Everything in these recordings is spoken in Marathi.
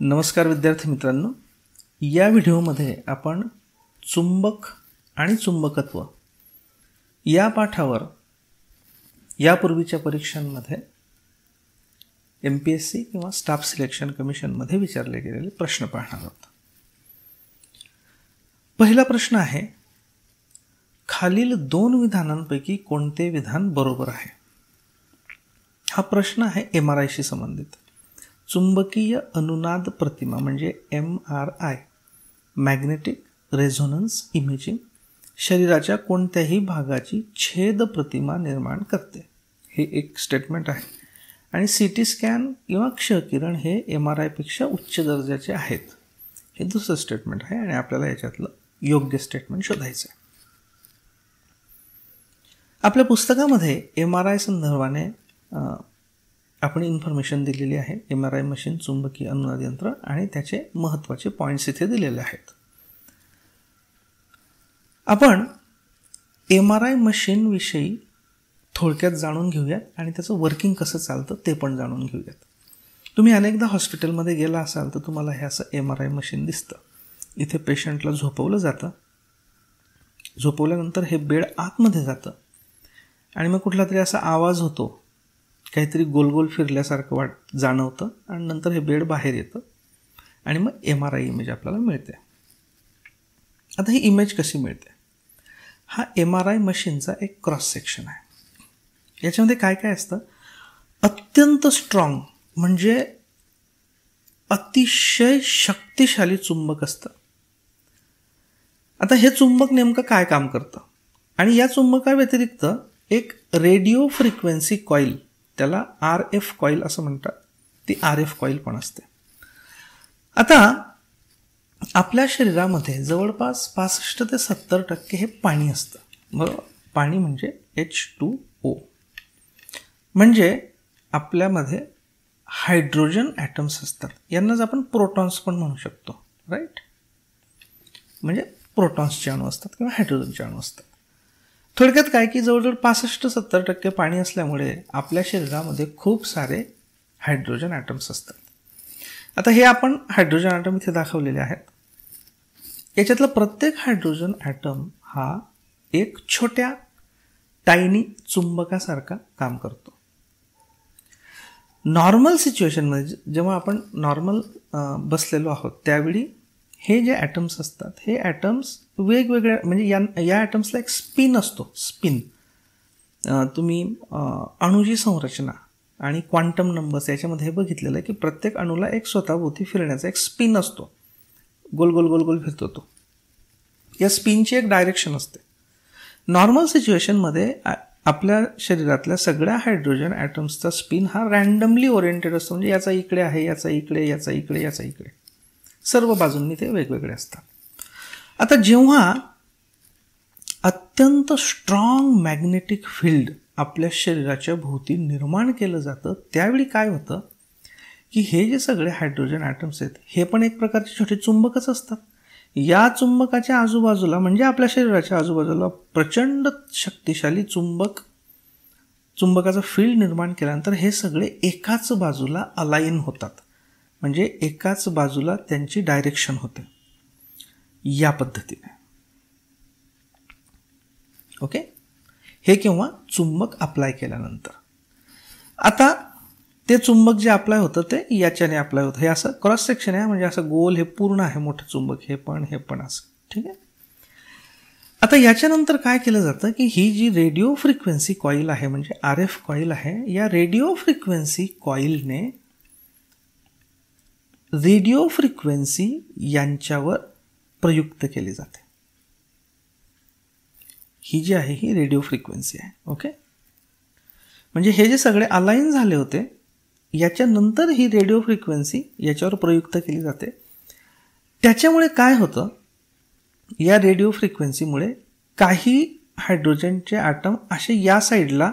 नमस्कार विद्यार्थी मित्रांनो, या व्हिडिओमध्ये आपण चुंबक आणि चुंबकत्व या पाठावर यापूर्वीच्या परीक्षांमध्ये MPSC किंवा स्टाफ सिलेक्शन कमिशनमध्ये विचारले गेलेले प्रश्न पाहणार आहोत. पहिला प्रश्न आहे, खालील दोन विधानांपैकी कोणते विधान बरोबर आहे? हा प्रश्न आहे MRI शी संबंधित. चुंबकीय अनुनाद प्रतिमा म्हणजे MRI, मॅग्नेटिक रेझोनन्स इमेजिंग, शरीराच्या कोणत्याही भागाची छेद प्रतिमा निर्माण करते. हे एक स्टेटमेंट आहे. आणि CT स्कॅन किंवा क्षकिरण हे MRI पेक्षा उच्च दर्जाचे आहेत, हे दुसरं स्टेटमेंट आहे. आणि आपल्याला याच्यातलं योग्य स्टेटमेंट शोधायचं आहे. आपल्या पुस्तकामध्ये MRI संदर्भाने आपण इन्फॉर्मेशन दिलेली आहे. MRI मशीन, चुंबकीय अनुनाद यंत्र आणि त्याचे महत्त्वाचे पॉईंट्स इथे दिलेले आहेत. आपण MRI मशीन विषयी थोडक्यात जाणून घेऊयात आणि त्याचं वर्किंग कसं चालतं ते पण जाणून घेऊयात. तुम्ही अनेकदा हॉस्पिटलमध्ये गेला असाल तर तुम्हाला हे असं MRI मशीन दिसतं. इथे पेशंटला झोपवलं जातं. झोपवल्यानंतर हे बेड आतमध्ये जातं आणि मग कुठला तरी असा आवाज होतो, काहीतरी गोल गोल फिरल्यासारखं जाणवतं आणि नंतर हे बेड बाहेर येतं आणि मग MRI इमेज आपल्याला मिळते. आता ही इमेज कशी मिळते? हा MRI मशीनचा एक क्रॉस सेक्शन आहे. याच्यामध्ये काय काय असतं? अत्यंत स्ट्रॉंग म्हणजे अतिशय शक्तिशाली चुंबक असतं. आता हे चुंबक नेमकं काय काम करतं? आणि या चुंबकाव्यतिरिक्त एक रेडिओ फ्रिक्वेन्सी कॉईल, त्याला RF कॉईल असं म्हणतात, ती RF कॉईल पण असते. आता आपल्या शरीरामध्ये जवळपास 65 ते 70% हे पाणी असतं. बरोबर? पाणी म्हणजे H2O. म्हणजे आपल्यामध्ये हायड्रोजन ॲटम्स असतात. यांनाच आपण प्रोटॉन्स पण म्हणू शकतो, राईट? म्हणजे प्रोटॉन्सचे अणू असतात किंवा हायड्रोजनचे अणू असतात. थोडक्यात काय की जवळजवळ 65-70% पाणी असल्यामुळे आपल्या शरीरामध्ये खूप सारे हायड्रोजन ॲटम्स असतात. आता हे आपण हायड्रोजन ॲटम इथे दाखवलेले आहेत. याच्यातला प्रत्येक हायड्रोजन ॲटम हा एक छोट्या टायनी चुंबकासारखा काम करतो. नॉर्मल सिच्युएशनमध्ये जेव्हा आपण नॉर्मल बसलेलो आहोत त्यावेळी हे जे ॲटम्स असतात, हे ॲटम्स वेगवेगळ्या, म्हणजे या ॲटम्सला एक स्पिन असतो. स्पिन तुम्ही अणूची संरचना आणि क्वांटम नंबर्स याच्यामध्ये हे बघितलेलं आहे की प्रत्येक अणूला एक स्वतःभोवती फिरण्याचा एक स्पिन असतो. गोल गोल गोल गोल फिरतो तो. या स्पिनची एक डायरेक्शन असते. नॉर्मल सिच्युएशनमध्ये आपल्या शरीरातल्या सगळ्या हायड्रोजन ॲटम्सचा स्पिन हा रँडमली ओरिएंटेड असतो. म्हणजे याचा इकडे आहे, याचा इकडे, याचा इकडे, याचा इकडे, सर्व बाजूंनी ते वेगवेगळे असतात. आता जेव्हा अत्यंत स्ट्रॉंग मॅग्नेटिक फील्ड आपल्या शरीराच्या भोवती निर्माण केलं जातं त्यावेळी काय होतं की हे जे सगळे हायड्रोजन ॲटम्स आहेत हे पण एक प्रकारचे छोटे चुंबकच असतात. या चुंबकाच्या आजूबाजूला म्हणजे आपल्या शरीराच्या आजूबाजूला प्रचंड शक्तिशाली चुंबकाचं फील्ड निर्माण केल्यानंतर हे सगळे एकाच बाजूला अलाइन होतात. म्हणजे एकाच बाजूला त्यांची डायरेक्शन होते या पद्धतीने. ओके, हे केव्हा चुंबक अप्लाय केल्यानंतर. आता ते चुंबक जे अप्लाय होतं ते याच्याने अप्लाय होतं. हे असं क्रॉस सेक्शन आहे, म्हणजे असं गोल, हे पूर्ण आहे मोठं चुंबक, हे पण असं. ठीक आहे. आता याच्यानंतर काय केलं जातं की ही जी रेडिओ फ्रिक्वेन्सी कॉईल आहे म्हणजे RF कॉईल आहे, या रेडिओ फ्रिक्वेन्सी कॉईलने रेडिओ फ्रिक्वेन्सी यांच्यावर प्रयुक्त केली जाते. ही जी आहे ही रेडिओ फ्रिक्वेन्सी आहे. ओके, म्हणजे हे जे सगळे अलाइन झाले होते याच्यानंतर ही रेडिओ फ्रिक्वेन्सी याच्यावर प्रयुक्त केली जाते. त्याच्यामुळे काय होतं, या रेडिओ फ्रिक्वेन्सीमुळे काही हायड्रोजनचे ॲटम असे या साईडला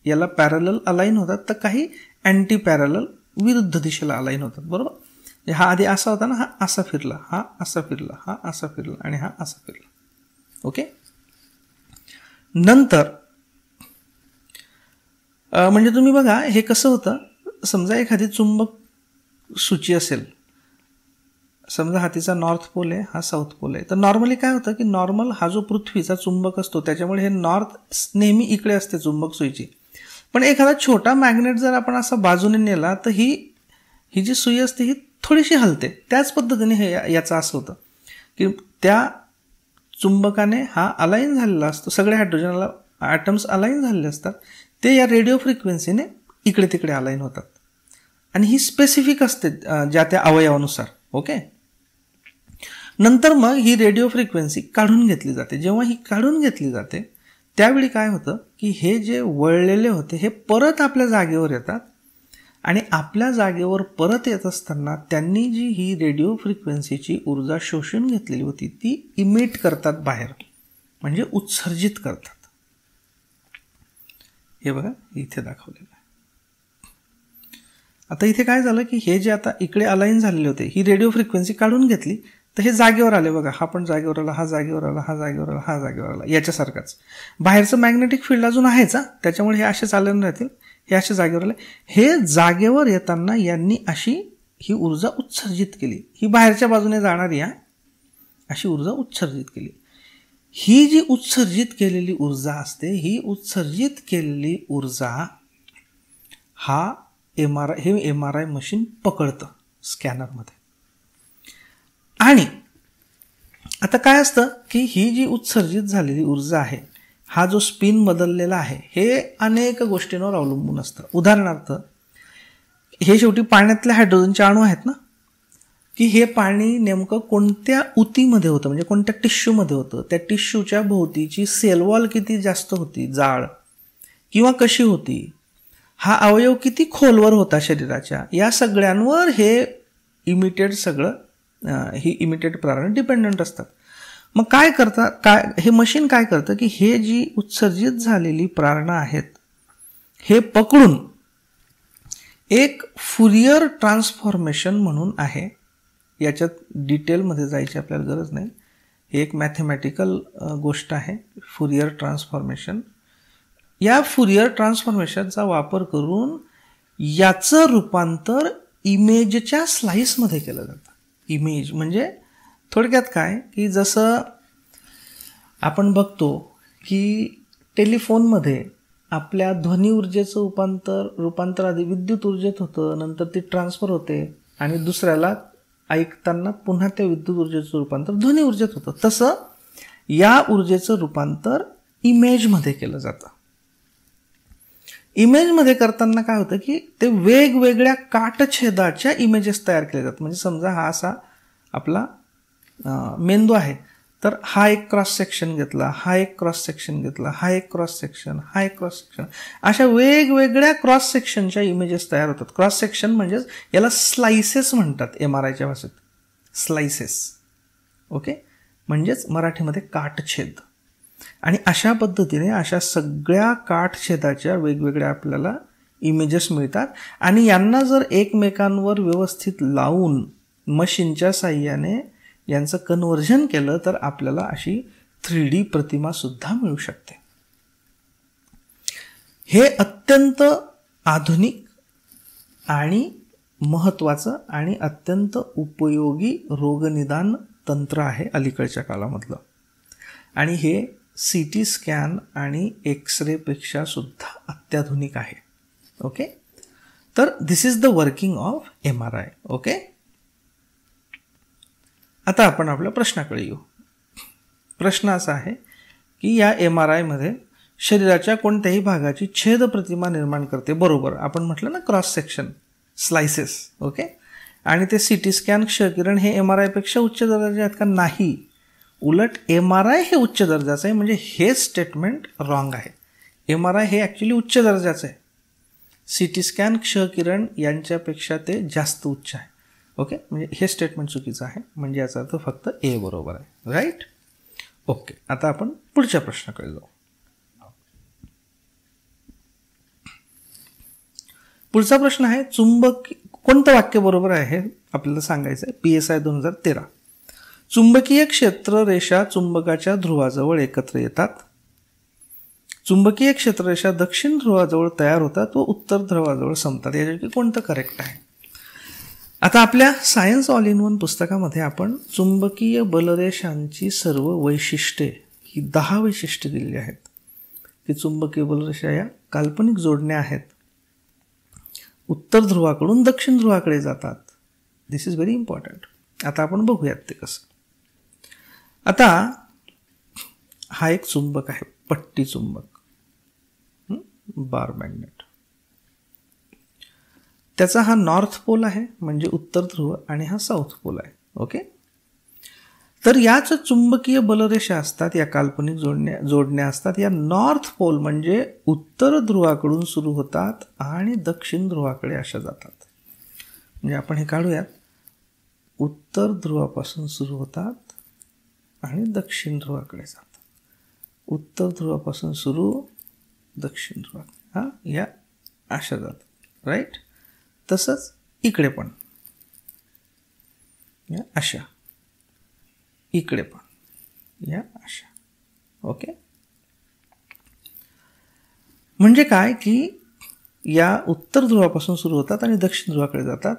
याला पॅरलल अलाइन होतात, तर काही अँटी पॅरलल विरुद्ध दिशेला अलाइन होतात. बरोबर? हा आधी असा होता ना, हा असा फिरला, हा असा फिरला, हा असा फिरला आणि हा असा फिरला. ओके, नंतर म्हणजे तुम्ही बघा हे कसं होतं. समजा एखादी चुंबक सूची असेल समजा हा तिचा नॉर्थ पोल आहे, हा साऊथ पोल आहे. तर नॉर्मली काय होतं की नॉर्मल हा जो पृथ्वीचा चुंबक असतो त्याच्यामुळे हे नॉर्थ नेहमी इकडे असते चुंबक सुईची. पण एखादा छोटा मॅग्नेट जर आपण असा बाजूने नेला तर ही जी सुई असते ही थोडीशी हलते. त्याच पद्धतीने हे याचं असं होतं की त्या चुंबकाने हा अलाईन झालेला असतो, सगळे हायड्रोजनला ॲटम्स अलाईन झालेले असतात, ते या रेडिओ फ्रिक्वेन्सीने इकडे तिकडे अलाईन होतात. आणि ही स्पेसिफिक असते ज्या त्या अवयवानुसार. ओके. नंतर मग ही रेडिओ फ्रिक्वेन्सी काढून घेतली जाते. जेव्हा ही काढून घेतली जाते त्यावेळी काय होतं की हे जे वळलेले होते हे परत आपल्या जागेवर येतात आणि आपल्या जागेवर परत येत असताना त्यांनी जी ही रेडिओ फ्रिक्वेन्सीची ऊर्जा शोषून घेतलेली होती ती इमिट करतात बाहेर, म्हणजे उत्सर्जित करतात. हे बघा इथे दाखवलेलं आहे. आता इथे काय झालं की हे जे आता इकडे अलाईन झालेले होते ही रेडिओ फ्रिक्वेन्सी काढून घेतली तर हे जागेवर आले. बघा हा पण जागेवर आला, हा जागेवर आला, हा जागेवर आला, हा जागेवर आला, याच्यासारखाच. बाहेरचं मॅग्नेटिक फील्ड अजून आहेच, त्याच्यामुळे हे असे चालून राहतील, हे असे जागेवर आले. हे जागेवर येताना यांनी अशी ही ऊर्जा उत्सर्जित केली. ही बाहेरच्या बाजूने जाणारी अशी ऊर्जा उत्सर्जित केली. ही जी उत्सर्जित केलेली ऊर्जा असते ही उत्सर्जित केलेली ऊर्जा हे MRI मशीन पकडतं स्कॅनरमध्ये. आणि आता काय असतं की ही जी उत्सर्जित झालेली ऊर्जा आहे, हा जो स्पिन बदललेला आहे, हे अनेक गोष्टींवर अवलंबून असतं. उदाहरणार्थ हे शेवटी पाण्यातल्या हायड्रोजनचे अणू आहेत ना, की हे पाणी नेमकं कोणत्या उतीमध्ये होतं, म्हणजे कोणत्या टिश्यूमध्ये होतं, त्या टिश्यूच्या भोवतीची सेल वॉल किती जास्त होती, जाड किंवा कशी होती, हा अवयव किती खोलवर होता शरीराच्या, या सगळ्यांवर हे इमिटेड प्रारण डिपेंडंट असतात. मग काय करतात, हे मशीन काय करतं की हे जी उत्सर्जित झालेली प्रारणं आहेत हे पकडून एक फुरियर ट्रान्सफॉर्मेशन म्हणून आहे, याच्यात डिटेलमध्ये जायची आपल्याला गरज नाही, हे एक मॅथमॅटिकल गोष्ट आहे फुरियर ट्रान्सफॉर्मेशन. या फुरियर ट्रान्सफॉर्मेशनचा वापर करून याचं रूपांतर इमेजच्या स्लाइसमध्ये केलं जातं. इमेज म्हणजे थोडक्यात काय की जसं आपण बघतो की टेलिफोनमध्ये आपल्या ध्वनी ऊर्जेचं रूपांतर आधी विद्युत ऊर्जेत होतं, नंतर ती ट्रान्सफर होते आणि दुसऱ्याला ऐकताना पुन्हा त्या विद्युत ऊर्जेचं रूपांतर ध्वनी ऊर्जेत होतं. तसं या ऊर्जेचं रूपांतर इमेजमध्ये केलं जातं. इमेजमध्ये करताना काय होतं की ते वेगवेगळ्या काटछेदाच्या इमेजेस तयार केले जातात. म्हणजे समजा हा असा आपला मेंदू आहे, तर हा एक क्रॉस सेक्शन घेतला, हा एक क्रॉस सेक्शन घेतला, हा एक क्रॉस सेक्शन, हा एक क्रॉस सेक्शन, अशा वेगवेगळ्या क्रॉस सेक्शनच्या इमेजेस तयार होतात. क्रॉस सेक्शन म्हणजेच याला स्लाइसेस म्हणतात MRIच्या भाषेत, स्लाइसेस. ओके, म्हणजेच मराठीमध्ये काटछेद. आणि अशा पद्धतीने अशा सगळ्या काटछेदाच्या वेगवेगळ्या आपल्याला इमेजेस मिळतात आणि यांना जर एकमेकांवर व्यवस्थित लावून मशीनच्या साहाय्याने यांचं कन्व्हर्जन केलं तर आपल्याला अशी 3D प्रतिमा सुद्धा मिळू शकते. हे अत्यंत आधुनिक आणि महत्त्वाचं आणि अत्यंत उपयोगी रोगनिदान तंत्र आहे अलीकडच्या काळामधलं. आणि हे CT स्कॅन आणि एक्सरेपेक्षा सुद्धा अत्याधुनिक आहे. ओके, तर this is the working of MRI. Okay, आता आपण आपल्या प्रश्नाकडे येऊ. प्रश्न असा आहे की या MRIमध्ये शरीराच्या कोणत्याही भागाची छेद प्रतिमा निर्माण करते. बरोबर, आपण म्हटलं ना क्रॉस सेक्शन, स्लाइसेस. ओके, आणि ते CT स्कॅन, क्षकिरण हे MRI पेक्षा उच्च दर्जाचे आहेत का? नाही, उलट MRI हे उच्च दर्जाचं आहे. म्हणजे हे स्टेटमेंट रॉंग आहे. MRI हे ॲक्च्युली उच्च दर्जाचं आहे. CT स्कॅन, क्षकिरण यांच्यापेक्षा ते जास्त उच्च आहे. ओके, म्हणजे हे स्टेटमेंट चुकीचं आहे. म्हणजे याचा अर्थ फक्त A बरोबर आहे. राईट. ओके, आता आपण पुढच्या प्रश्नाकडे जाऊ. पुढचा प्रश्न आहे चुंबक, कोणतं वाक्य बरोबर आहे हे आपल्याला सांगायचं आहे. PSI 2013. चुंबकीय क्षेत्र रेषा चुंबकाच्या ध्रुवाजवळ एकत्र येतात. चुंबकीय क्षेत्ररेषा दक्षिण ध्रुवाजवळ तयार होतात व उत्तर ध्रुवाजवळ संपतात. याच्यापैकी कोणतं करेक्ट आहे? आता आपल्या सायन्स ऑल इन वन पुस्तकामध्ये आपण चुंबकीय बलरेषांची सर्व वैशिष्ट्ये ही 10 वैशिष्ट्ये दिलेली आहेत की चुंबकीय बलरेषा या काल्पनिक जोडण्या आहेत, उत्तर ध्रुवाकडून दक्षिण ध्रुवाकडे जातात. दिस इज व्हेरी इम्पॉर्टंट. आता आपण बघूयात ते कसं. आता हा एक चुंबक आहे, पट्टी चुंबक, बार मॅग्नेट. त्याचा हा नॉर्थ पोल आहे म्हणजे उत्तर ध्रुव आणि हा साऊथ पोल आहे. ओके. तर याच चुंबकीय बलरेषा असतात, या काल्पनिक जोडण्या असतात. या नॉर्थ पोल म्हणजे उत्तर ध्रुवाकडून सुरू होतात आणि दक्षिण ध्रुवाकडे अशा जातात. म्हणजे आपण हे काढूयात. उत्तर ध्रुवापासून सुरू होतात आणि दक्षिण ध्रुवाकडे जातात. उत्तर ध्रुवापासून सुरू, दक्षिण ध्रुवाकडे, हा या अशा जातात. राईट. तसंच इकडे पण या अशा, इकडे पण या अशा. ओके. म्हणजे काय की या उत्तर ध्रुवापासून सुरू होतात आणि दक्षिण ध्रुवाकडे जातात.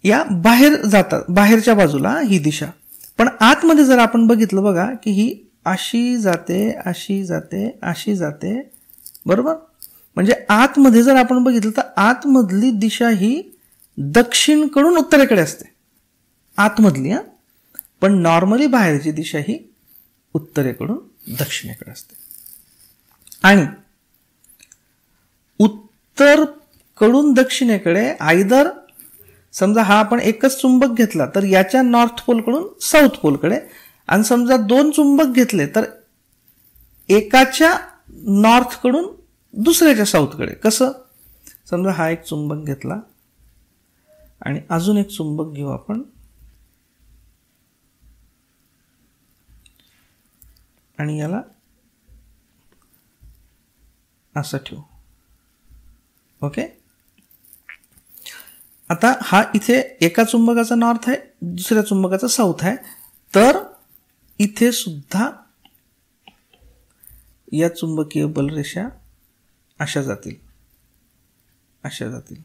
या बाहेर जातात, बाहेरच्या बाजूला ही दिशा. पण आतमध्ये जर आपण बघितलं बघा की ही अशी जाते, अशी जाते, अशी जाते. बरोबर. म्हणजे आतमध्ये जर आपण बघितलं तर आतमधली दिशा ही दक्षिणकडून उत्तरेकडे असते, आतमधली. पण नॉर्मली बाहेरची दिशा ही उत्तरेकडून दक्षिणेकडे असते. आणि उत्तरकडून दक्षिणेकडे आयदर समजा हा आपण एकच चुंबक घेतला तर याच्या नॉर्थ पोलकडून साऊथ पोलकडे, आणि समजा 2 चुंबक घेतले तर एकाच्या नॉर्थकडून दुसऱ्याच्या साऊथकडे. कसं? समजा हा एक चुंबक घेतला आणि अजून एक चुंबक घेऊ आपण, आणि याला असं ठेवू. ओके. आता हा इथे एका चुंबकाचा नॉर्थ आहे, दुसऱ्या चुंबकाचा साऊथ आहे. तर इथे सुद्धा या चुंबकीय बलरेषा अशा जातील, अशा जातील,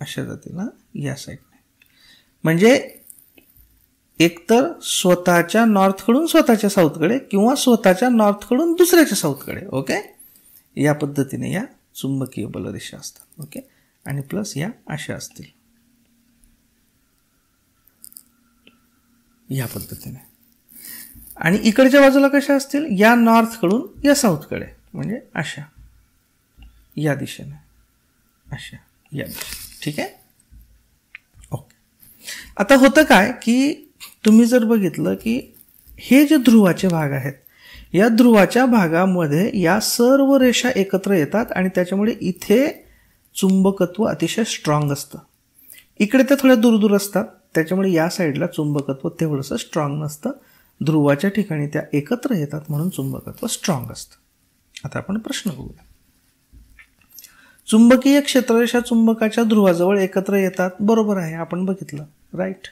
अशा जातील ना या साईडने. म्हणजे एकतर स्वतःच्या नॉर्थकडून स्वतःच्या साऊथकडे किंवा स्वतःच्या नॉर्थकडून दुसऱ्याच्या साऊथकडे. ओके. या पद्धतीने या चुंबकीय बलरेषा असतात. ओके. आणि प्लस या अशा असतील या पद्धतीने. आणि इकडच्या बाजूला कशा असतील? या नॉर्थकडून या साऊथकडे, म्हणजे अशा या दिशेने, अशा या दिशेने. ठीक आहे. ओके. आता होतं काय की तुम्ही जर बघितलं की हे जे ध्रुवाचे भाग आहेत, या ध्रुवाच्या भागामध्ये या सर्व रेषा एकत्र येतात आणि त्याच्यामुळे इथे चुंबकत्व अतिशय स्ट्रॉंग असतं. इकडे ते थोड्या दूर असतात, त्याच्यामुळे या साईडला चुंबकत्व तेवढंसं स्ट्रॉंग नसतं. ध्रुवाच्या ठिकाणी त्या एकत्र येतात म्हणून चुंबकत्व स्ट्रॉंग असतं. आता आपण प्रश्न बघूया. चुंबकीय क्षेत्ररेषा चुंबकाच्या ध्रुवाजवळ एकत्र येतात. बरोबर आहे, आपण बघितलं. राईट.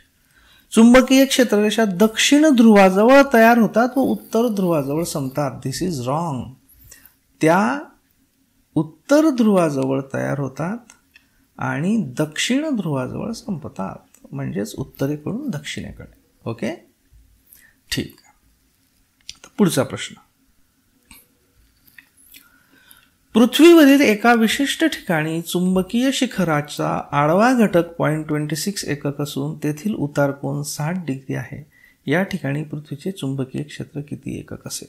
चुंबकीय क्षेत्ररेषा दक्षिण ध्रुवाजवळ तयार होतात व उत्तर ध्रुवाजवळ संपतात. दिस इज रॉंग. त्या उत्तर ध्रुवाजवळ तयार होतात आणि दक्षिण ध्रुवाजवळ संपतात, म्हणजेच उत्तरेकडून दक्षिणेकडे. ओके. ठीक. पुढचा प्रश्न. पृथ्वीवरील एका विशिष्ट ठिकाणी चुंबकीय शिखराचा आडवा घटक 0.26 एकक असून तेथील उतार कोन 60 डिग्री आहे. या ठिकाणी पृथ्वीचे चुंबकीय क्षेत्र किती एकक असेल?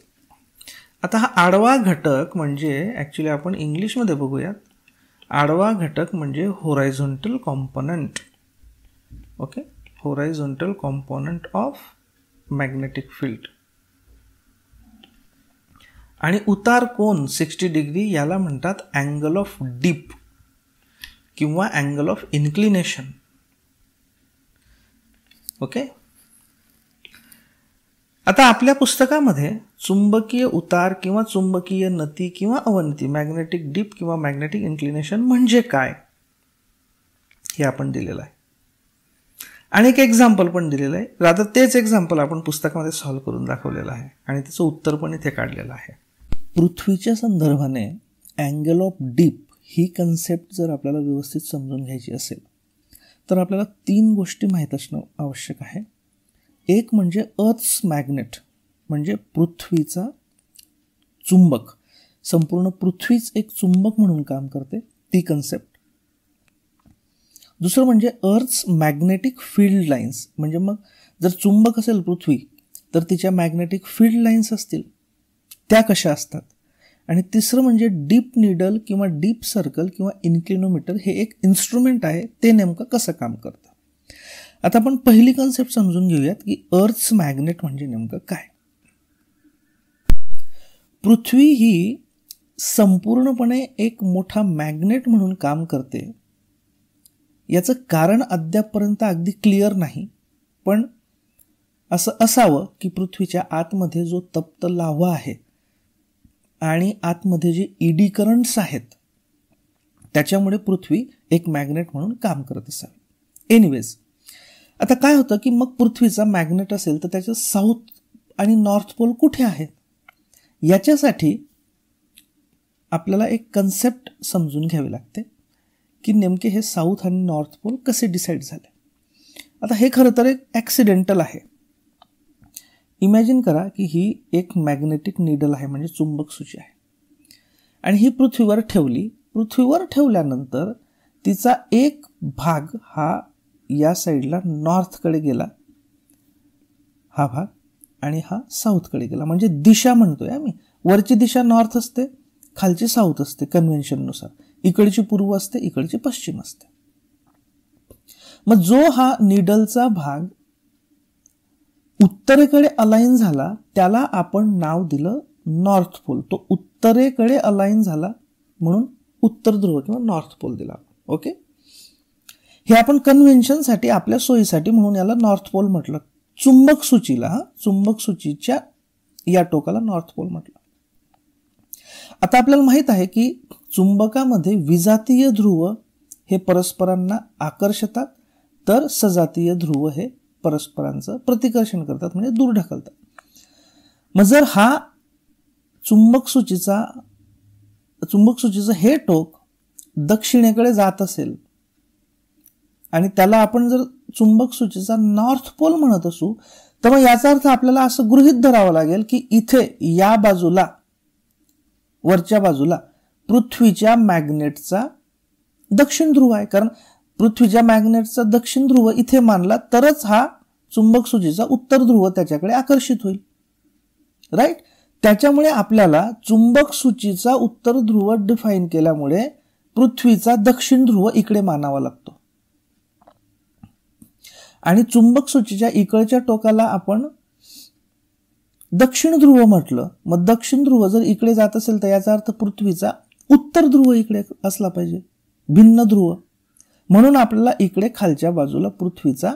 आता हा आडवा घटक म्हणजे ॲक्च्युली आपण इंग्लिशमध्ये बघूयात. आडवा घटक म्हणजे horizontal component. Okay. Horizontal component of magnetic field. आणि उतार कोन 60 डिग्री याला म्हणतात अँगल ऑफ डीप किंवा अँगल ऑफ इन्क्लिनेशन. ओके. आता आपल्या पुस्तकामध्ये चुंबकीय उतार किंवा चुंबकीय नती किंवा अवनती, मॅग्नेटिक डीप किंवा मॅग्नेटिक इन्क्लिनेशन म्हणजे काय हे आपण दिलेलं आहे. आणि एक एक्झाम्पल पण दिलेलं आहे. रादर तेच एक्झाम्पल आपण पुस्तकामध्ये सॉल्व्ह करून दाखवलेलं आहे आणि त्याचं उत्तर पण इथे काढलेलं आहे. पृथ्वीच्या संदर्भाने angle of deep he concept जर आपल्याला व्यवस्थित समजून घ्यायची असेल तर आपल्याला 3 गोष्टी माहीत असणं आवश्यक आहे. एक म्हणजे अर्थ्स मॅग्नेट, म्हणजे पृथ्वीचा चुंबक. संपूर्ण पृथ्वीच एक चुंबक म्हणून काम करते, ती कन्सेप्ट. दुसरं म्हणजे अर्थ्स मॅग्नेटिक फील्ड लाईन्स, म्हणजे मग जर चुंबक असेल पृथ्वी तर तिच्या मॅग्नेटिक फील्ड लाईन्स असतील, त्या कशा असतात. आणि तिसरं म्हणजे डीप निडल किंवा डीप सर्कल किंवा इन्क्लिनोमीटर हे एक इन्स्ट्रुमेंट आहे, ते नेमकं कसं काम करतं. आता आपण पहिली कन्सेप्ट समजून घेऊयात की अर्थ्स मॅग्नेट म्हणजे नेमकं काय. पृथ्वी ही संपूर्णपणे एक मोठा मॅग्नेट म्हणून काम करते. याचं कारण अद्यापपर्यंत अगदी क्लिअर नाही, पण असं असावं की पृथ्वीच्या आतमध्ये जो तप्त लाव्हा आहे आणि आतमध्ये जे ईडी करंट्स आहेत त्याच्यामुळे पृथ्वी एक मॅग्नेट म्हणून काम करत असावी. एनिवेज, आता काय होतं की मग पृथ्वीचा मॅग्नेट असेल तर त्याचे साऊथ आणि नॉर्थ पोल कुठे आहेत. याच्यासाठी आपल्याला एक कन्सेप्ट समजून घ्यावी लागते की नेमके हे साऊथ आणि नॉर्थ पोल कसे डिसाईड झाले. आता हे खरं तर एक ॲक्सिडेंटल आहे. इमॅजिन करा की ही एक मॅग्नेटिक निडल आहे, म्हणजे चुंबक सूची आहे, आणि ही पृथ्वीवर ठेवली. पृथ्वीवर ठेवल्यानंतर तिचा एक भाग हा या साईडला नॉर्थकडे गेला, हा भाग, आणि हा साऊथकडे गेला. म्हणजे दिशा म्हणतोय आम्ही. वरची दिशा नॉर्थ असते, खालची साऊथ असते कन्व्हेन्शननुसार. इकडची पूर्व असते, इकडची पश्चिम असते. मग जो हा निडलचा भाग उत्तरेकडे अलाइन झाला त्याला आपण नाव दिलं नॉर्थ पोल. तो उत्तरेकडे अलाइन झाला म्हणून उत्तर ध्रुव किंवा नॉर्थ पोल दिला. ओके, हे आपण कन्व्हेन्शनसाठी, आपल्या सोयीसाठी म्हणून याला नॉर्थ पोल म्हटलं. चुंबक सूचीच्या या टोकाला नॉर्थ पोल म्हटलं. आता आपल्याला माहित आहे की चुंबकामध्ये विजातीय ध्रुव हे परस्परांना आकर्षतात, तर सजातीय ध्रुव हे परस्परांचं प्रतिकर्षण करतात, म्हणजे दूर ढकलतात. मग जर हा चुंबक सूचीचं हे टोक दक्षिणेकडे जात असेल आणि त्याला आपण जर चुंबक सूचीचा नॉर्थ पोल म्हणत असू, तर मग याचा अर्थ आपल्याला असं गृहीत धरावं लागेल की इथे या बाजूला, वरच्या बाजूला पृथ्वीच्या मॅग्नेटचा दक्षिण ध्रुव आहे. कारण पृथ्वीच्या मॅग्नेटचा दक्षिण ध्रुव इथे मानला तरच हा चुंबक सूचीचा उत्तर ध्रुव त्याच्याकडे आकर्षित होईल. राईट. त्याच्यामुळे आपल्याला चुंबक सूचीचा उत्तर ध्रुव डिफाईन केल्यामुळे पृथ्वीचा दक्षिण ध्रुव इकडे मानावा लागतो, आणि चुंबक सूचीच्या इकडच्या टोकाला आपण दक्षिण ध्रुव म्हटलं. मग दक्षिण ध्रुव जर इकडे जात असेल तर याचा अर्थ पृथ्वीचा उत्तर ध्रुव इकडे असला पाहिजे, भिन्न ध्रुव. म्हणून आपल्याला इकडे खालच्या बाजूला पृथ्वीचा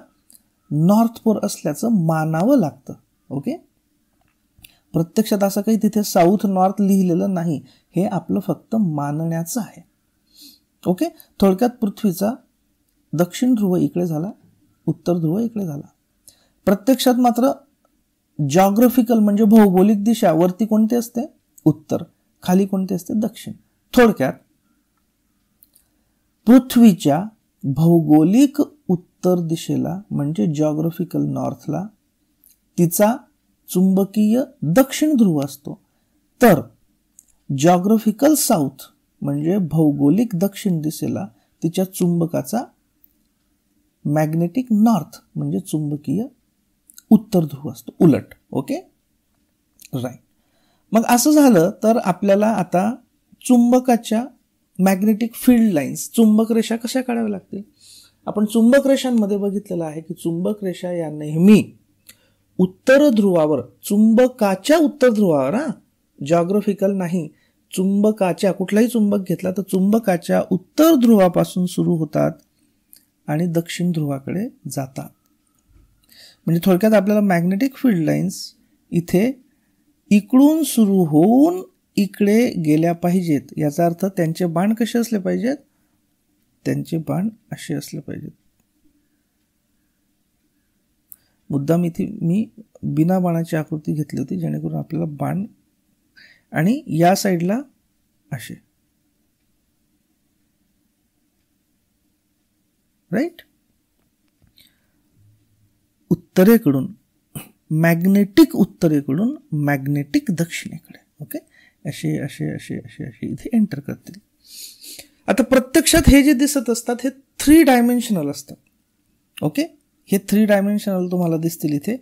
नॉर्थ पोल असल्याचं मानावं लागतं. ओके, प्रत्यक्षात असं काही तिथे साऊथ नॉर्थ लिहिलेलं नाही, हे आपलं फक्त मानण्याचं आहे. ओके, थोडक्यात पृथ्वीचा दक्षिण ध्रुव इकडे झाला, उत्तर ध्रुव इकडे झाला. प्रत्यक्षात मात्र जॉग्राफिकल म्हणजे भौगोलिक दिशा वरती कोणती असते? उत्तर. खाली कोणती असते? दक्षिण. थोडक्यात पृथ्वीच्या भौगोलिक उत्तर दिशेला म्हणजे जॉग्राफिकल नॉर्थला तिचा चुंबकीय दक्षिण ध्रुव असतो, तर जॉग्राफिकल साऊथ म्हणजे भौगोलिक दक्षिण दिशेला तिच्या चुंबकाचा मॅग्नेटिक नॉर्थ म्हणजे चुंबकीय उत्तर ध्रुव असतो, उलट. Okay, right. मग असं झालं तर आपल्याला आता चुंबकाच्या मॅग्नेटिक फील्ड लाईन्स, चुंबक रेषा कशा काढाव्या लागतील. आपण चुंबक रेषांमध्ये बघितलेलं आहे की चुंबक रेषा या नेहमी उत्तर ध्रुवावर, चुंबकाच्या उत्तर ध्रुवावर, जॉग्राफिकल नाही, चुंबकाच्या, कुठलाही चुंबक घेतला तर चुंबकाच्या उत्तर ध्रुवापासून सुरू होतात आणि दक्षिण ध्रुवाकडे जातात. म्हणजे थोडक्यात आपल्याला मॅग्नेटिक फील्ड लाईन्स इथे इकडून सुरू होऊन इकडे गेल्या पाहिजेत. याचा अर्थ त्यांचे बाण कसे असले पाहिजेत? त्यांचे बाण असे असले पाहिजेत. मुद्दाम इथे मी बिना बाणाची आकृती घेतली होती जेणेकरून आपल्याला बाण, आणि या साईडला असे, राईट. उत्तरेकडून मॅग्नेटिक उत्तरेकडून मॅग्नेटिक दक्षिणेकडे. ओके, असे असे असे असे असे इथे एंटर करतील. आता प्रत्यक्षात हे जे दिसत असतात हे 3 डायमेन्शनल असतात. ओके, हे 3 डायमेन्शनल तुम्हाला दिसतील इथे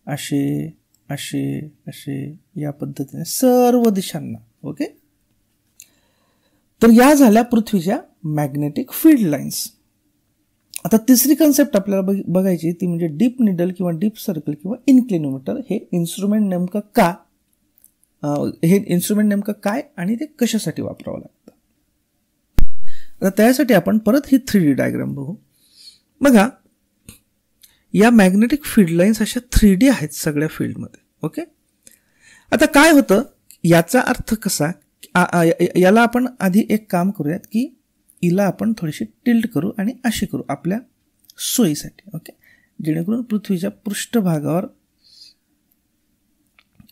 असे असे असे या पद्धतीने सर्व दिशांना. ओके, तर या झाल्या पृथ्वीच्या मॅग्नेटिक फील्ड लाईन्स. आता तिसरी कन्सेप्ट आपल्याला बघायची ती म्हणजे डीप निडल किंवा डीप सर्कल किंवा इन्क्लिनोमीटर. हे इन्स्ट्रुमेंट नेमकं काय आणि ते कशासाठी वापरावं लागतं. आता त्यासाठी आपण परत ही 3D डायग्राम बघू. बघा, या मॅग्नेटिक फील्ड लाईन्स अशा 3D आहेत सगळ्या फील्डमध्ये. ओके, आता काय होतं याचा अर्थ कसा, याला आपण आधी एक काम करूयात की हिला आपण थोडीशी टिल्ट करू आणि अशी करू आपल्या सोयीसाठी. ओके, जेणेकरून पृथ्वीच्या पृष्ठभागावर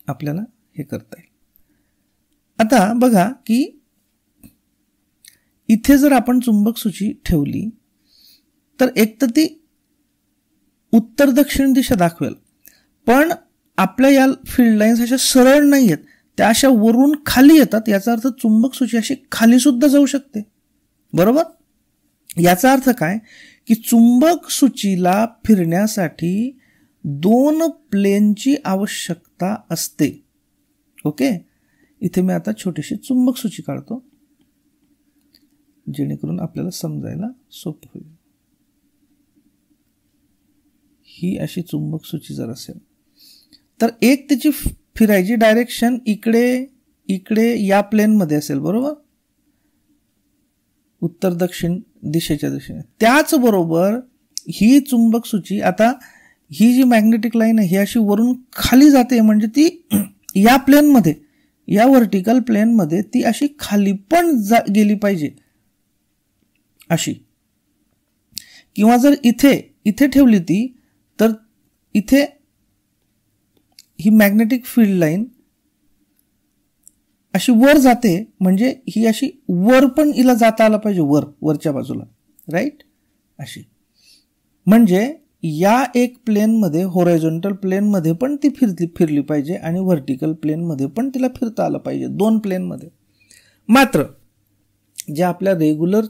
आपल्याला हे करता येईल. आता बघा की इथे जर आपण चुंबक सूची ठेवली तर एक तर ती उत्तर दक्षिण दिशा दाखवेल, पण आपल्या या फील्ड लाईन्स अशा सरळ नाही आहेत, त्या अशा वरून खाली येतात. याचा अर्थ चुंबक सूची अशी खाली सुद्धा जाऊ शकते. बरोबर, याचा अर्थ काय की चुंबक सूचीला फिरण्यासाठी 2 प्लेनची आवश्यकता असते. ओके, इथे मी आता छोटीशी चुंबक सूची काढतो जेणेकरून आपल्याला समजायला सोपं होईल. ही अशी चुंबक सूची जर असेल तर एक त्याची फिरायची डायरेक्शन इकडे इकडे या प्लेनमध्ये असेल. बरोबर, उत्तर दक्षिण दिशेच्या दिशेने. त्याचबरोबर ही चुंबक सूची, आता ही जी मॅग्नेटिक लाईन आहे ही अशी वरून खाली जाते, म्हणजे ती या प्लेनमध्ये, या व्हर्टिकल प्लेनमध्ये ती अशी खाली पण गेली पाहिजे अशी. किंवा जर इथे ठेवली ती तर इथे ही मॅग्नेटिक फील्ड लाईन अशी वर जाते, म्हणजे ही अशी वर पण हिला जाता आला पाहिजे, वरच्या बाजूला. राईट, अशी. म्हणजे या एक प्लेनमध्ये, हॉरिझॉन्टल प्लेनमध्ये पण ती फिरली पाहिजे आणि व्हर्टिकल प्लेनमध्ये पण तिला फिरता आलं पाहिजे, 2 प्लेनमध्ये. मात्र जी आपली रेग्युलर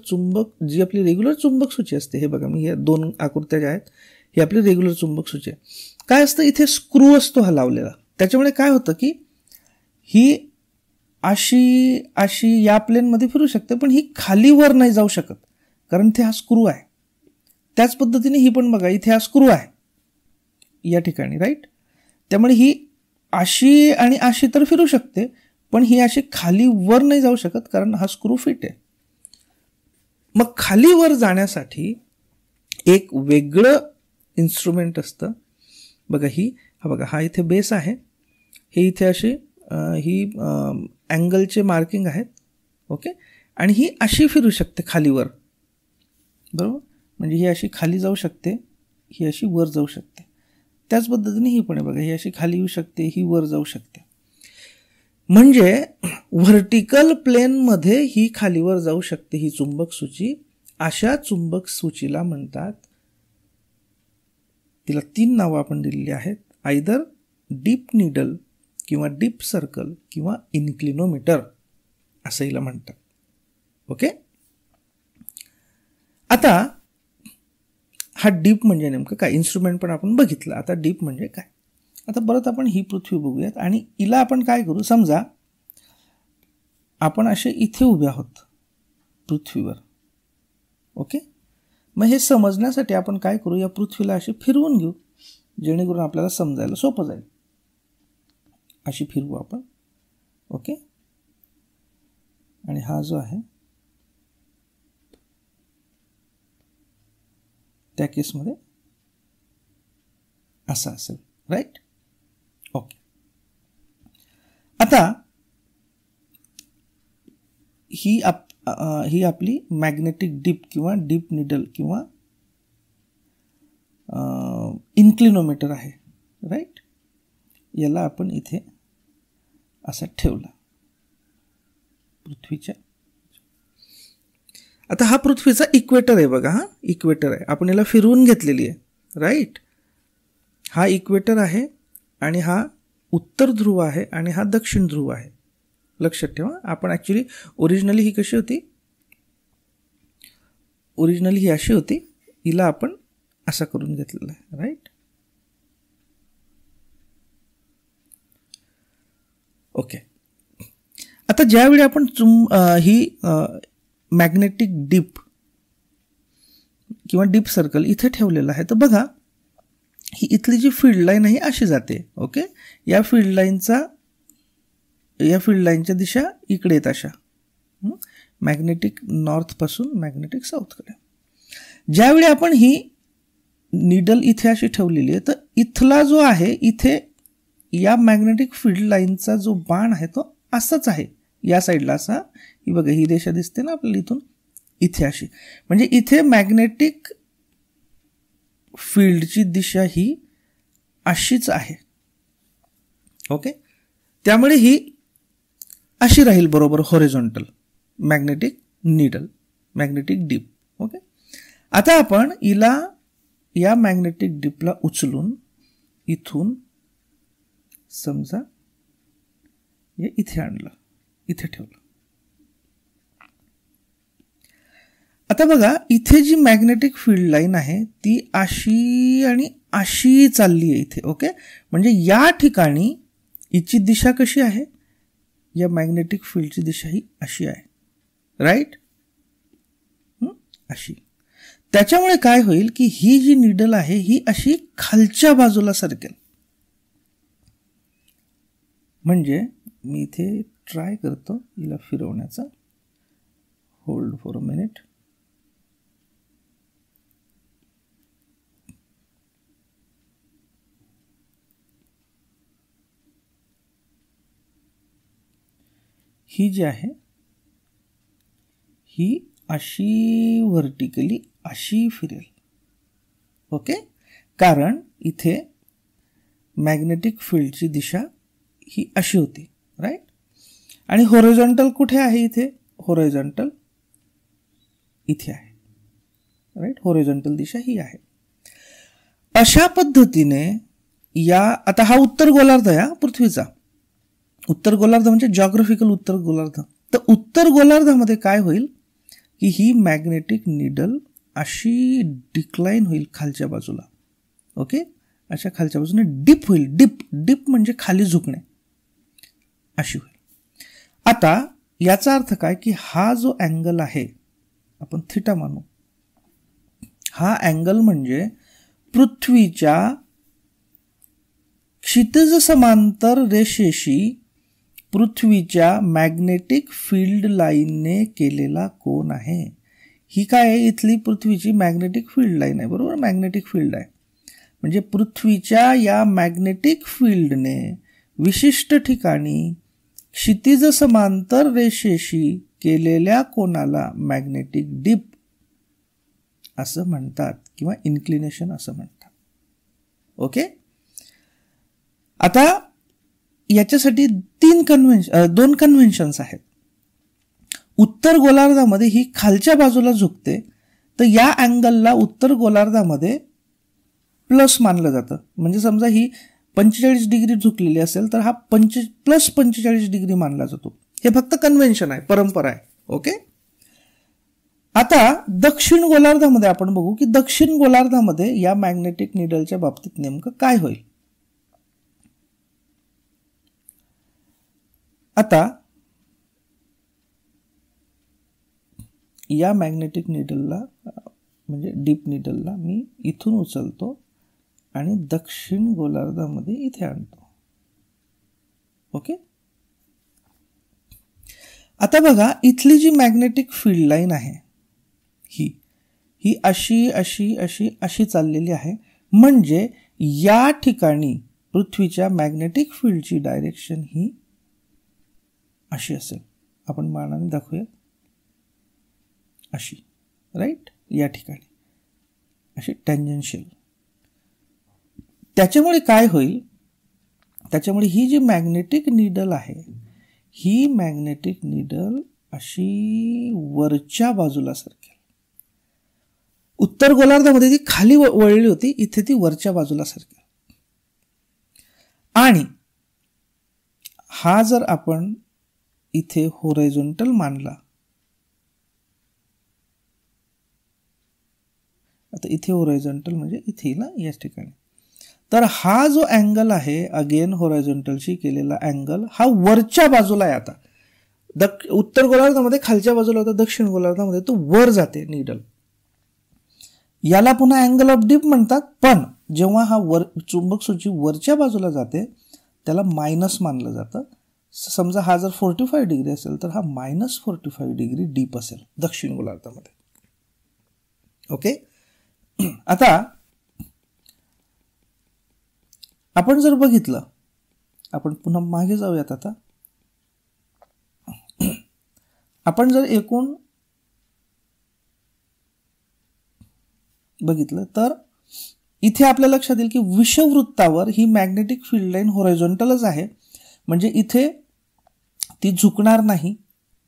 चुंबक सूची असते, हे बघा मी या 2 आकृत्या ज्या आहेत ही आपली रेग्युलर चुंबक सूची आहे. काय असतं, इथे स्क्रू असतो हा लावलेला. त्याच्यामुळे काय होतं की ही अशी या प्लेनमध्ये फिरू शकते, पण ही खाली वर नाही जाऊ शकत कारण इथे हा स्क्रू आहे. त्याच पद्धतीने ही पण बघा, इथे हा स्क्रू आहे या ठिकाणी. राईट, त्यामुळे ही अशी आणि अशी तर फिरू शकते, पण ही अशी खाली वर नाही जाऊ शकत कारण हा स्क्रू फिट आहे. मग खाली वर जाण्यासाठी एक वेगळं इन्स्ट्रुमेंट असतं. बघा, हा इथे बेस आहे, हे इथे अशी ही अँगलचे मार्किंग आहेत. ओके, आणि ही अशी फिरू शकते खालीवर. बरोबर, म्हणजे ही अशी खाली जाऊ शकते, ही अशी वर जाऊ शकते. त्याच पद्धतीने ही पण आहे बघा, ही अशी खाली येऊ शकते, ही वर जाऊ शकते. म्हणजे व्हर्टिकल प्लेनमध्ये ही खालीवर जाऊ शकते ही चुंबक सूची. अशा चुंबक सूचीला म्हणतात, तिला 3 नावं आपण दिलेली आहेत, आयदर डीप निडल किंवा डीप सर्कल किंवा इन्क्लिनोमीटर असं हिला म्हणतात. ओके, आता हा डीप म्हणजे नेमकं काय, इन्स्ट्रुमेंट पण आपण बघितलं. आता डीप म्हणजे काय. आता परत आपण ही पृथ्वी बघूयात आणि हिला आपण काय करू, समजा आपण असे इथे उभे आहोत पृथ्वीवर. ओके, मग हे समजण्यासाठी आपण काय करू, या पृथ्वीला अशी फिरवून घेऊ जेणेकरून आपल्याला समजायला सोपं जाईल. अशी फिरवू आपण. ओके, आणि हा जो आहे त्या केसमध्ये असा असेल. Right, okay. आता ही आपली मॅग्नेटिक डीप किंवा डीप निडल किंवा इन्क्लिनोमीटर आहे. राईट, याला आपण इथे असा ठेवला पृथ्वीच्या. आता हा पृथ्वीचा इक्वेटर आहे बघा, हा इक्वेटर आहे, आपण याला फिरवून घेतलेली आहे. राईट, हा इक्वेटर आहे आणि हा उत्तर ध्रुव आहे आणि हा दक्षिण ध्रुव आहे. लक्षात ठेवा. आपण ॲक्च्युली ओरिजिनली ही कशी होती, ओरिजिनली ही अशी होती, हिला आपण असा करून घेतलेला आहे. राईट. ओके. आता ज्यावेळी आपण ही मॅग्नेटिक डीप किंवा डीप सर्कल इथे ठेवलेलं आहे, तर बघा ही इथली जी फील्ड लाईन आहे अशी जाते. ओके. या फील्ड लाईनच्या दिशा इकडे येत अशा, मॅग्नेटिक नॉर्थपासून मॅग्नेटिक साऊथकडे. ज्यावेळी आपण ही निडल इथे अशी ठेवलेली आहे, तर इथला जो आहे इथे या मॅग्नेटिक फील्ड लाईनचा जो बाण आहे तो असाच आहे या साईडला असा. ही बघा ही दिशा दिसते ना आपल्याला इथून इथे अशी, म्हणजे इथे मॅग्नेटिक फील्डची दिशा ही अशीच आहे. ओके. त्यामुळे ही अशी राहील बरोबर horizontal magnetic needle, magnetic deep. Okay. आता आपण हिला या मॅग्नेटिक डीपला उचलून इथून समजा हे इथे आणलं, इथे ठेवलं. आता बघा इथे जी मॅग्नेटिक फील्ड लाईन आहे ती अशी आणि अशी चालली आहे इथे. ओके. म्हणजे या ठिकाणी हिची दिशा कशी आहे, या मॅग्नेटिक फील्डची दिशा ही अशी आहे. राईट. अशी. त्याच्यामुळे काय होईल की ही जी निडल आहे ही अशी खालच्या बाजूला सरकेल. म्हणजे मी इथे ट्राय करतो हिला फिरवण्याचा. Hold for a minute. ही जी आहे ही अशी व्हर्टिकली अशी फिरेल. ओके. कारण इथे मॅग्नेटिक फील्डची दिशा ही अशी होती. राईट. आणि हॉरिझॉन्टल कुठे आहे इथे, हॉरिझॉन्टल इथे आहे. राईट. हॉरिझॉन्टल दिशा ही आहे. अशा पद्धतीने या आता हा उत्तर गोलार्ध आहे पृथ्वीचा. उत्तर गोलार्ध म्हणजे जॉग्राफिकल उत्तर गोलार्ध. तर उत्तर गोलार्धामध्ये काय होईल की ही मॅग्नेटिक निडल अशी डिक्लाइन होईल खालच्या बाजूला. ओके. अशा खालच्या बाजूने डिप होईल. डिप म्हणजे खाली झुकणे अशी होईल. आता याचा अर्थ काय की हा जो अँगल आहे आपण थिटा मानू, हा अँगल म्हणजे पृथ्वीच्या क्षितिज समांतर रेषेशी पृथ्वीच्या मॅग्नेटिक फील्ड लाईनने केलेला कोन आहे. ही काय आहे, इथली पृथ्वीची मॅग्नेटिक फील्ड लाईन आहे. बरोबर. मॅग्नेटिक फील्ड आहे म्हणजे पृथ्वीच्या या मॅग्नेटिक फील्डने विशिष्ट ठिकाणी क्षितिज समांतर रेषेशी केलेल्या कोनाला मॅग्नेटिक डिप असं म्हणतात किंवा इन्क्लिनेशन असं म्हणतात. ओके. आता याच्यासाठी दोन कन्व्हेन्शन्स आहेत. उत्तर गोलार्धामध्ये ही खालच्या बाजूला झुकते, तर या अँगलला उत्तर गोलार्धामध्ये प्लस मानलं जातं. म्हणजे समजा ही 45 डिग्री झुकलेली असेल तर हा प्लस 45 डिग्री मानला जातो. हे फक्त कन्व्हेन्शन आहे, परंपरा आहे. ओके. आता दक्षिण गोलार्धामध्ये आपण बघू की दक्षिण गोलार्धामध्ये या मॅग्नेटिक निडलच्या बाबतीत नेमकं काय होईल. आता या मॅग्नेटिक निडलला म्हणजे डीप निडलला मी इथून उचलतो आणि दक्षिण गोलार्धामध्ये इथे आणतो. ओके. आता बघा इथली जी मॅग्नेटिक फील्ड लाईन आहे ही अशी अशी अशी अशी चाललेली आहे. म्हणजे या ठिकाणी पृथ्वीच्या मॅग्नेटिक फील्डची डायरेक्शन ही अशी असेल. आपण मानाने दाखवूया अशी. राईट. या ठिकाणी अशी टँजन्शियल. त्याच्यामुळे काय होईल, त्याच्यामुळे ही जी मॅग्नेटिक निडल आहे ही मॅग्नेटिक निडल अशी वरच्या बाजूला सरकेल. उत्तर गोलार्धामध्ये ती खाली वळली होती, इथे ती वरच्या बाजूला सरकेल. आणि हा जर आपण इथे होरायझोंटल मानला, आता इथे होरायझोंटल म्हणजे इथे ना याच ठिकाणी, तर हा जो अँगल आहे अगेन होरायझोंटलशी केलेला अँगल हा वरच्या बाजूला आहे. आता उत्तर गोलार्धामध्ये खालच्या बाजूला होता, दक्षिण गोलार्धामध्ये तो वर जाते निडल, याला पुन्हा अँगल ऑफ डिप म्हणतात. पण जेव्हा हा चुंबक सूची वरच्या बाजूला जाते त्याला मायनस मानलं जातं. समजा हा जर 45 डिग्री असेल तर हा -45 डिग्री डीप असेल दक्षिण गोलार्धामध्ये. ओके, आता आपण जर बघितलं, आपण पुन्हा मागे जाऊयात. आता आपण जर एकूण बघितलं तर इथे आपल्या लक्षात येईल की विषुववृत्तावर ही मॅग्नेटिक फील्ड लाईन होरायझोंटलच आहे, म्हणजे इथे ती झुकणार नाही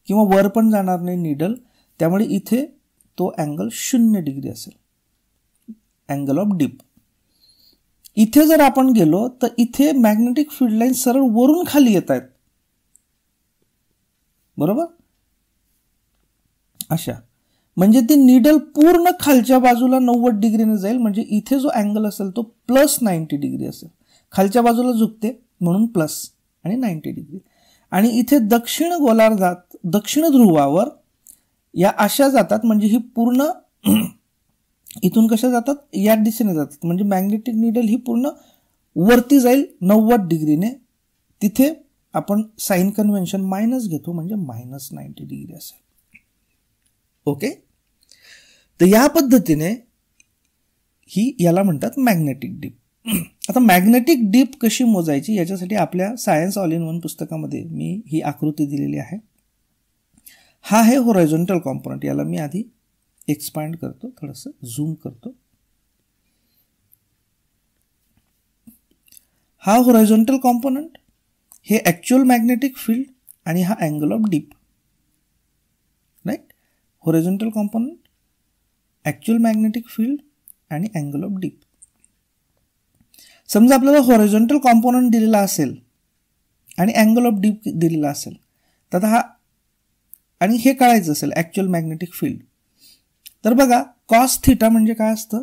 किंवा वर पण जाणार नाही निडल, त्यामुळे इथे तो अँगल 0 डिग्री असेल, अँगल ऑफ डिप. इथे जर आपण गेलो तर इथे मॅग्नेटिक फील्ड लाईन सरळ वरून खाली येत आहेत, बरोबर, अशा, म्हणजे ती निडल पूर्ण खालच्या बाजूला 90 डिग्रीने जाईल, म्हणजे इथे जो अँगल असेल तो +90 डिग्री असेल. खालच्या बाजूला झुकते म्हणून प्लस आणि 90 डिग्री. आणि इथे दक्षिण गोलार्धात दक्षिण ध्रुवावर या अशा जातात, म्हणजे ही पूर्ण इथून कशा जातात, या दिशेने जातात, म्हणजे मॅग्नेटिक निडल ही पूर्ण वरती जाईल 90 डिग्रीने. तिथे आपण साइन कन्व्हेन्शन मायनस घेतो, म्हणजे -90 डिग्री असेल. ओके, तर या पद्धतीने ही याला म्हणतात मॅग्नेटिक डीप. आता मॅग्नेटिक डीप कशी मोजायची याच्यासाठी आपल्या सायन्स ऑल इन वन पुस्तकामध्ये मी ही आकृती दिलेली आहे. हा आहे होरायझोंटल कॉम्पोनंट, याला मी आधी एक्सपांड करतो, थोडंसं झूम करतो. हा होरायझोंटल कॉम्पोनंट, हे ॲक्च्युअल मॅग्नेटिक फील्ड आणि हा angle of dip, right. Horizontal component, actual magnetic field आणि अँगल ऑफ डीप. समजा आपल्याला होरायझोंटल कॉम्पोनंट दिलेला असेल आणि अँगल ऑफ डीप दिलेला असेल, तर हा आणि हे कळायचं असेल ॲक्च्युअल मॅग्नेटिक फील्ड, तर बघा कॉस थिटा म्हणजे काय असतं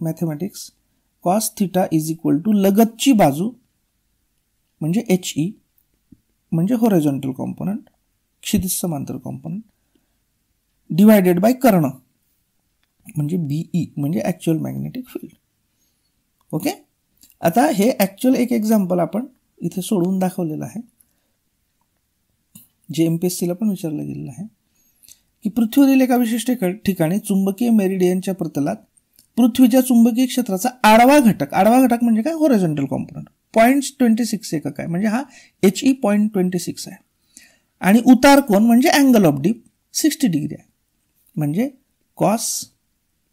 mathematics, cos theta is equal to लगतची बाजू म्हणजे HE म्हणजे होरायझोंटल कॉम्पोनंट, क्षितिज समांतर कॉम्पोनंट, डिवायडेड बाय कर्ण म्हणजे BE म्हणजे ॲक्च्युअल मॅग्नेटिक फील्ड. ओके, आता हे ॲक्च्युअल एक एक्झाम्पल आपण इथे सोडवून दाखवलेलं आहे, जे MPSCला पण विचारलं गेलेलं आहे की पृथ्वीवरील एका विशिष्ट ठिकाणी चुंबकीय मेरिडियनच्या प्रतलात पृथ्वीच्या चुंबकीय क्षेत्राचा आडवा घटक म्हणजे काय, होरायझोंटल कॉम्पोनंट 0.26 एकक आहे, म्हणजे हा HE 0.26 आहे. आणि उतार कोन म्हणजे अँगल ऑफ डीप 60 डिग्री आहे, म्हणजे कॉस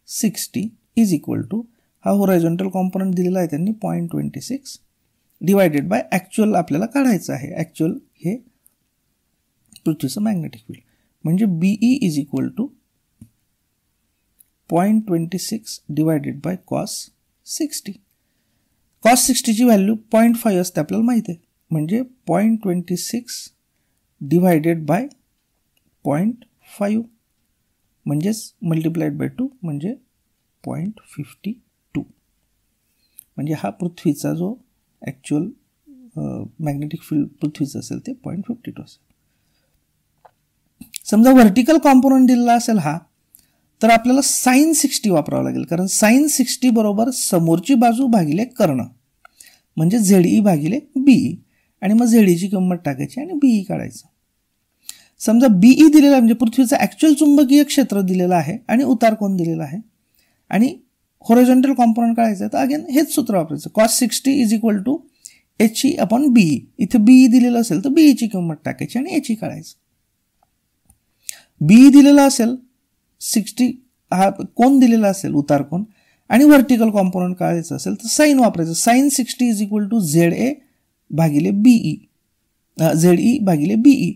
60 इज इक्वल टू हा होरायझोंटल कॉम्पोनंट दिलेला आहे त्यांनी 0.26 डिवायडेड बाय ॲक्च्युअल आपल्याला काढायचं आहे, ॲक्च्युअल हे पृथ्वीचं मॅग्नेटिक फील्ड, म्हणजे BE is equal to 0.26 divided by cos 60. Cos 60ची व्हॅल्यू 0.5 असते आपल्याला माहिती आहे, म्हणजे 0.26 डिवायडेड बाय 0.5 म्हणजेच मल्टिप्लाइड बाय 2 म्हणजे 0.52, म्हणजे हा पृथ्वीचा जो ॲक्च्युअल मॅग्नेटिक फील्ड पृथ्वीचं असेल ते 0.52 असेल. समजा व्हर्टिकल कॉम्पोनंट दिलेला असेल हा, तर आपल्याला साइन 60 वापरावं लागेल, कारण साइन 60 बरोबर समोरची बाजू भागिले कर्ण म्हणजे ZE भागिले BE, आणि मग ZEची किंमत टाकायची आणि BE काढायचं. समजा BE दिलेला म्हणजे पृथ्वीचं ॲक्च्युअल चुंबकीय क्षेत्र दिलेलं आहे आणि उतार कोन दिलेला आहे आणि होरायझोंटल कॉम्पोनंट काढायचं, तर अगेन हेच सूत्र वापरायचं, cos 60 is equal to HE upon BE. इथे BE दिलेलं असेल तर BEची किंमत टाकायची आणि HE काढायचं. BE दिलेला असेल 60, हा कोन दिलेला असेल उतार कोन, आणि व्हर्टिकल कॉम्पोनंट काढायचं असेल तर साइन वापरायचं, sine 60 is equal to ZA भागिले BE, ZE भागिले BE,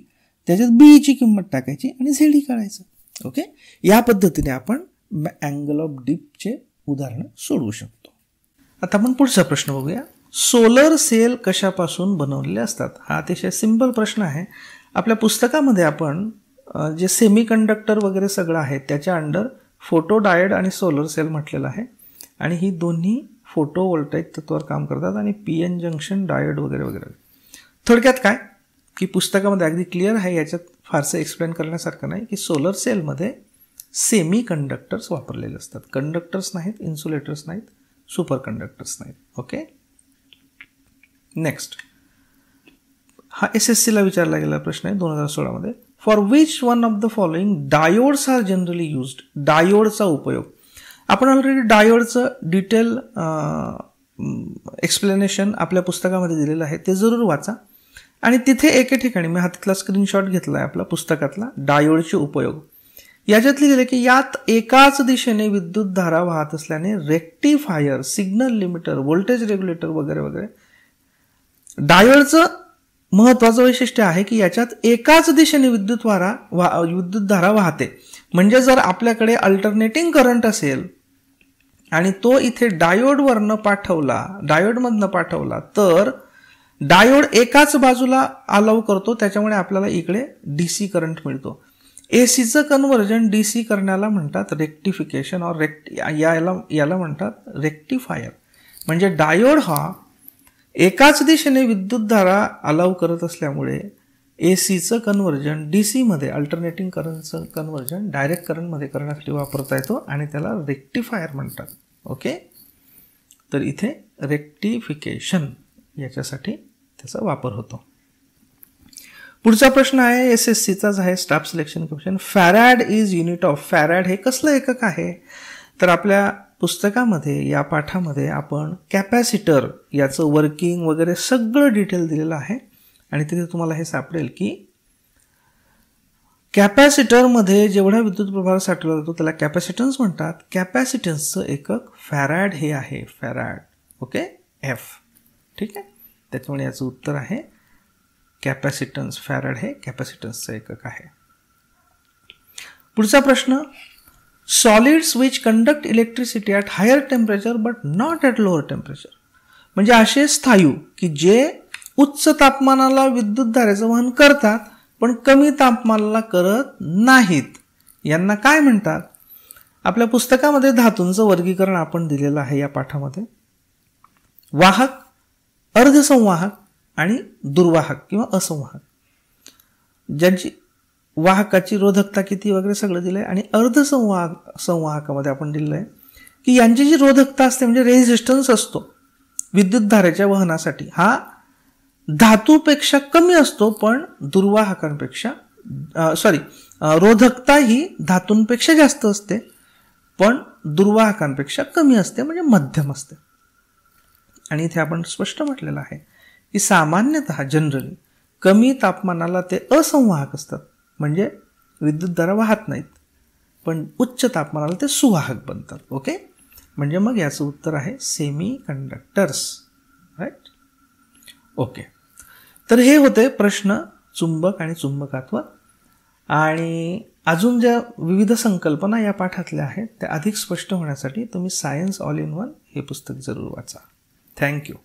त्याच्यात BEची किंमत टाकायची आणि ZE काढायचं. ओके, या पद्धतीने आपण अँगल ऑफ डीपचे उदाहरण सोडवू शकतो. आता आपण पुढचा प्रश्न बघूया. सोलर सेल कशापासून बनवलेले असतात? हा अतिशय सिंपल प्रश्न आहे. आपल्या पुस्तकामध्ये आपण जे सेमी कंडक्टर वगैरे सगळं आहे त्याच्या अंडर फोटो डायोड आणि सोलर सेल म्हटलेलं आहे आणि ही दोन्ही फोटो व्होल्टाईक तत्वावर काम करतात आणि पीएन जंक्शन डायोड वगैरे वगैरे. थोडक्यात काय की पुस्तकामध्ये अगदी क्लिअर आहे, याच्यात फारसं एक्सप्लेन करण्यासारखं नाही की सोलर सेलमध्ये सेमी कंडक्टर्स वापरलेले असतात. कंडक्टर्स नाहीत, इन्सुलेटर्स नाहीत, सुपर कंडक्टर्स नाहीत. ओके. नेक्स्ट, हा SSCला विचारला गेलेला प्रश्न आहे 2016 मध्ये. For which one of the following diodes are generally used? डायोडचा उपयोग. आपण ऑलरेडी डायोडचं डिटेल एक्सप्लेनेशन आपल्या पुस्तकामध्ये दिलेलं आहे, ते जरूर वाचा. आणि तिथे एके ठिकाणी मी हातातला स्क्रीनशॉट घेतला आहे आपल्या पुस्तकातला, डायोडचे उपयोग. याच्यात लिहिलेलं की यात एकाच दिशेने विद्युत धारा वाहत असल्याने rectifier, signal limiter, voltage regulator वगैरे वगैरे. डायोडचं महत्वाचं वैशिष्ट्य आहे की याच्यात एकाच दिशेने विद्युत धारा वाहते. म्हणजे जर आपल्याकडे अल्टरनेटिंग करंट असेल आणि तो इथे डायोडमधनं पाठवला तर डायोड एकाच बाजूला अलाउ करतो, त्याच्यामुळे आपल्याला इकडे DC करंट मिळतो. ACचं कन्व्हर्जन DC करण्याला म्हणतात रेक्टिफिकेशन और याला म्हणतात रेक्टिफायर. म्हणजे डायोड हा एकाच दिशेने विद्युतधारा अलाउ करत असल्यामुळे ACचं कन्व्हर्जन DC मध्ये, अल्टरनेटिंग करंटचं कन्व्हर्जन डायरेक्ट करंटमध्ये करण्यासाठी वापरता येतो आणि त्याला रेक्टिफायर म्हणतात. ओके. तर इथे रेक्टिफिकेशन याच्यासाठी त्याचा वापर होतो. पुढचा प्रश्न आहे SSCचाच आहे, staff selection commission. Farad is unit of. Farad हे कसलं एकक आहे? तर आपल्या पुस्तकामध्ये या पाठामध्ये आपण कॅपॅसिटर याचं वर्किंग वगैरे सगळं डिटेल दिलेलं आहे आणि तिथे तुम्हाला हे सापडेल की कॅपॅसिटरमध्ये जेवढा विद्युत प्रभार साठवला जातो त्याला कॅपॅसिटन्स म्हणतात. कॅपॅसिटन्सचं एकक फॅराड हे आहे, फॅराड. Okay, F. ठीक आहे. त्याच्यामुळे याचं उत्तर आहे कॅपॅसिटन्स. फॅराड हे कॅपॅसिटन्सचं एकक आहे. पुढचा प्रश्न, solids which conduct electricity at higher temperature but not at lower temperature. म्हणजे असे स्थायू की जे उच्च तापमानाला विद्युत धारेचं वहन करतात पण कमी तापमानाला करत नाहीत, यांना काय म्हणतात? आपल्या पुस्तकामध्ये धातूंचं वर्गीकरण आपण दिलेलं आहे या पाठामध्ये. वाहक, अर्धसंवाहक आणि दुर्वाहक किंवा असंवाहक. ज्यांची वाहकाची रोधकता किती वगैरे सगळं दिलंय. आणि संवाहकामध्ये आपण दिलेलं आहे की यांची जी रोधकता असते म्हणजे रेझिस्टन्स असतो विद्युत धारेच्या वहनासाठी, हा धातूपेक्षा कमी असतो, पण दुर्वाहकांपेक्षा रोधकता ही धातूंपेक्षा जास्त असते पण दुर्वाहकांपेक्षा कमी असते, म्हणजे मध्यम असते. आणि इथे आपण स्पष्ट म्हटलेलं आहे की सामान्यतः जनरली कमी तापमानाला ते असंवाहक असतात, म्हणजे विद्युतधारा वाहत नाहीत, पण उच्च तापमानाला ते सुवाहक बनतात. ओके. म्हणजे मग याचं उत्तर आहे सेमी कंडक्टर्स. राईट. ओके. तर हे होते प्रश्न चुंबक आणि चुंबकत्व. आणि अजून ज्या विविध संकल्पना या पाठातल्या आहेत त्या अधिक स्पष्ट होण्यासाठी तुम्ही सायन्स ऑल इन वन हे पुस्तक जरूर वाचा. थँक्यू.